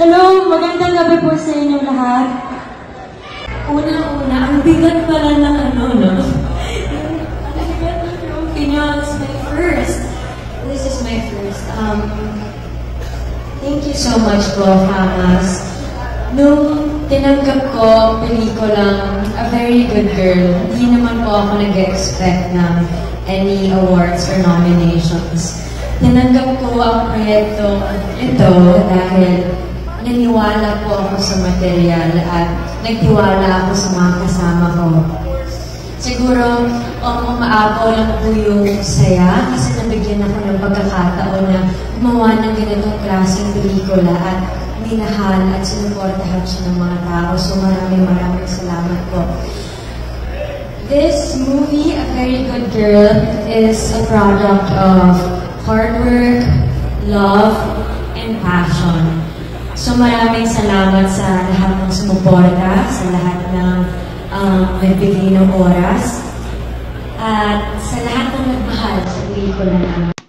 Hello, magandang gabi po sa inyo lahat. Una-una, ang bigat pala ng ano, no? Ang bigat ng trophy niyo. This is my first. This is my first. Thank you so much po, Hamas. Nung tinanggap ko pelikulang A Very Good Girl, hindi naman po ako nag-expect ng any awards or nominations. Tinanggap ko ang proyekto ito dahil naniwala po ako sa material at nagtiwala ako sa mga kasama ko. Siguro, umaapaw lang po yung saya kasi nabigyan ako ng pagkakataon na gumawa ng ganitong klaseng pelikula at minahal at sinuportahan siya ng mga tao. So maraming salamat po. This movie, A Very Good Girl, is a product of hard work, love, and passion. So maraming salamat sa lahat ng sumuporta, sa lahat ng nagbigay ng oras, at sa lahat ng nagmahal sa pelikula namin.